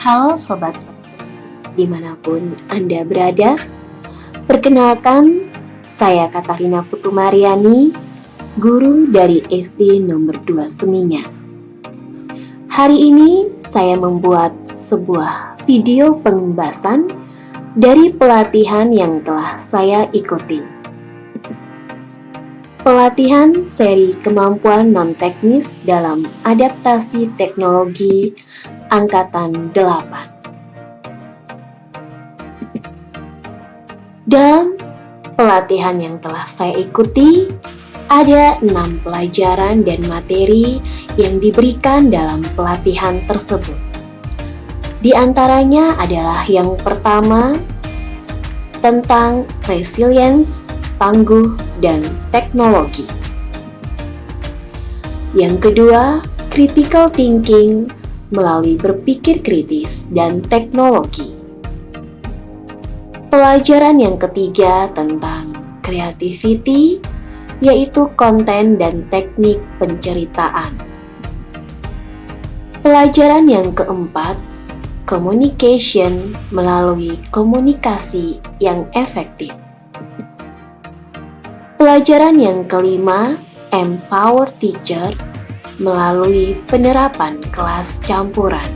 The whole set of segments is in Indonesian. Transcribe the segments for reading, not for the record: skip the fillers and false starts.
Halo Sobat, dimanapun Anda berada. Perkenalkan, saya Katarina Putumariani, guru dari SD nomor 2 Seminyak. Hari ini saya membuat sebuah video pembahasan dari pelatihan yang telah saya ikuti. Pelatihan seri kemampuan non-teknis dalam adaptasi teknologi Angkatan 8. Dalam pelatihan yang telah saya ikuti, ada 6 pelajaran dan materi yang diberikan dalam pelatihan tersebut. Di antaranya adalah yang pertama, tentang resilience, tangguh, dan teknologi. Yang kedua, critical thinking melalui berpikir kritis dan teknologi. Pelajaran yang ketiga tentang creativity, yaitu konten dan teknik penceritaan. Pelajaran yang keempat, communication melalui komunikasi yang efektif. Pelajaran yang kelima, empower teacher melalui penerapan kelas campuran.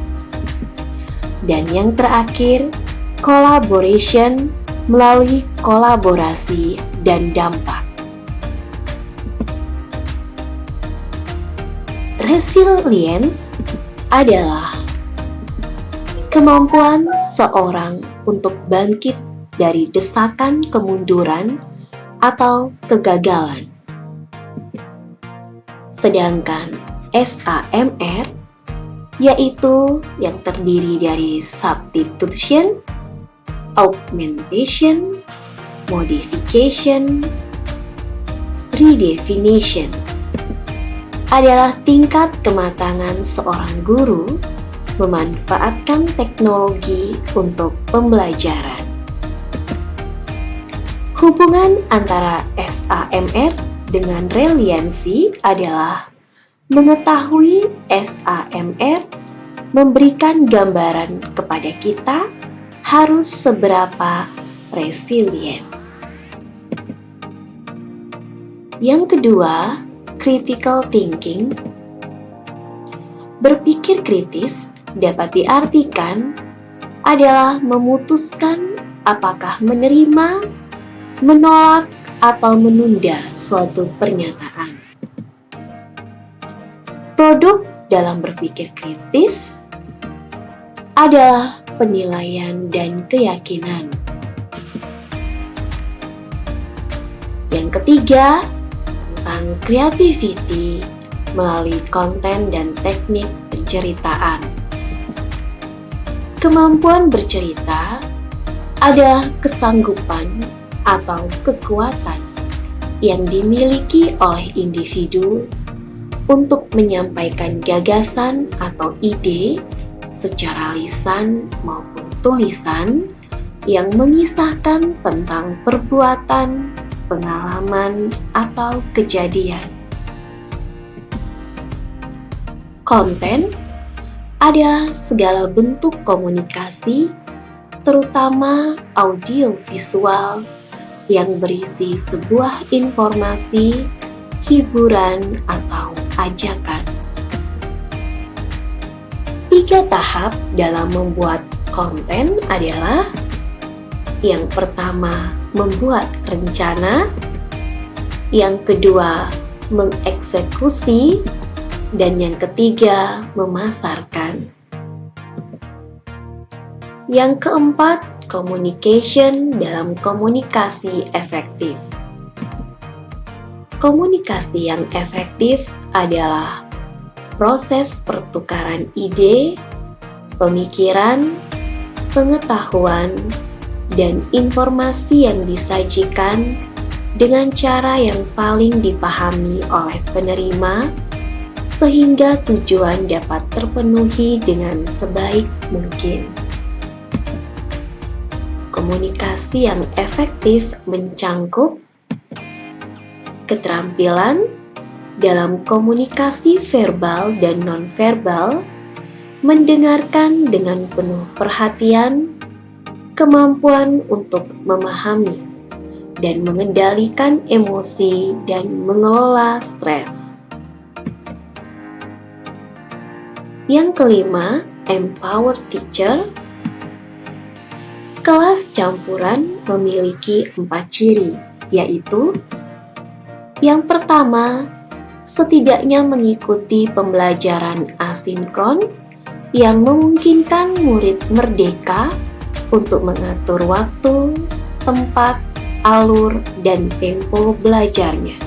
Dan yang terakhir, collaboration melalui kolaborasi dan dampak. Resilience adalah kemampuan seorang untuk bangkit dari desakan kemunduran atau kegagalan. Sedangkan SAMR yaitu yang terdiri dari substitution, augmentation, modification, redefinition, adalah tingkat kematangan seorang guru memanfaatkan teknologi untuk pembelajaran. Hubungan antara SAMR dengan resiliensi adalah mengetahui SAMR memberikan gambaran kepada kita harus seberapa resilient. Yang kedua, critical thinking. Berpikir kritis dapat diartikan adalah memutuskan apakah menerima, menolak, atau menunda suatu pernyataan. Produk dalam berpikir kritis adalah penilaian dan keyakinan. Yang ketiga, tentang creativity melalui konten dan teknik penceritaan. Kemampuan bercerita adalah kesanggupan atau kekuatan yang dimiliki oleh individu untuk menyampaikan gagasan atau ide secara lisan maupun tulisan yang mengisahkan tentang perbuatan, pengalaman, atau kejadian. Konten adalah segala bentuk komunikasi, terutama audiovisual, yang berisi sebuah informasi, hiburan, atau ajakan. 3 tahap dalam membuat konten adalah: yang pertama, membuat rencana, yang kedua, mengeksekusi, dan yang ketiga, memasarkan. Yang keempat, communication dalam komunikasi efektif. Komunikasi yang efektif adalah proses pertukaran ide, pemikiran, pengetahuan, dan informasi yang disajikan dengan cara yang paling dipahami oleh penerima, sehingga tujuan dapat terpenuhi dengan sebaik mungkin. Komunikasi yang efektif mencangkup keterampilan dalam komunikasi verbal dan nonverbal mendengarkan dengan penuh perhatian, kemampuan untuk memahami, dan mengendalikan emosi dan mengelola stres. Yang kelima, empower teacher. Kelas campuran memiliki 4 ciri, yaitu yang pertama, setidaknya mengikuti pembelajaran asinkron yang memungkinkan murid merdeka untuk mengatur waktu, tempat, alur, dan tempo belajarnya.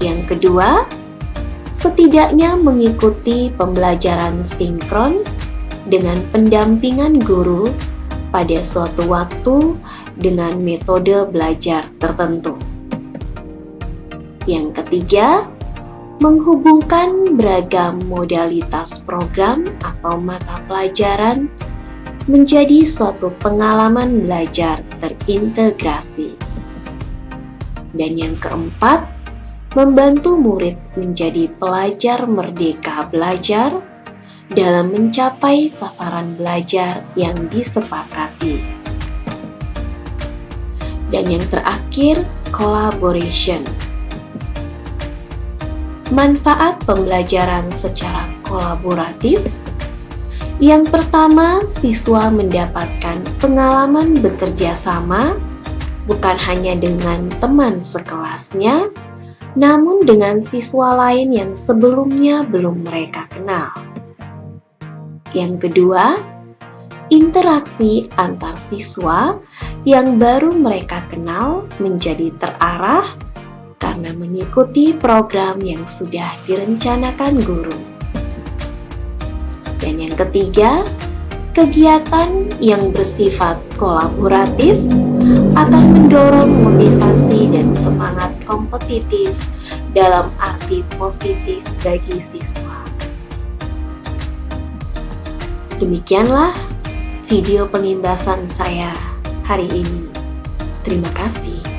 Yang kedua, setidaknya mengikuti pembelajaran sinkron dengan pendampingan guru pada suatu waktu dengan metode belajar tertentu. Yang ketiga, menghubungkan beragam modalitas program atau mata pelajaran menjadi suatu pengalaman belajar terintegrasi. Dan yang keempat, membantu murid menjadi pelajar merdeka belajar dalam mencapai sasaran belajar yang disepakati. Dan yang terakhir, collaboration. Manfaat pembelajaran secara kolaboratif. Yang pertama, siswa mendapatkan pengalaman bekerja sama bukan hanya dengan teman sekelasnya, namun dengan siswa lain yang sebelumnya belum mereka kenal. Yang kedua, interaksi antar siswa yang baru mereka kenal menjadi terarah karena mengikuti program yang sudah direncanakan guru. Dan yang ketiga, kegiatan yang bersifat kolaboratif akan mendorong motivasi dan semangat kompetitif dalam arti positif bagi siswa. Demikianlah video pengimbasan saya hari ini. Terima kasih.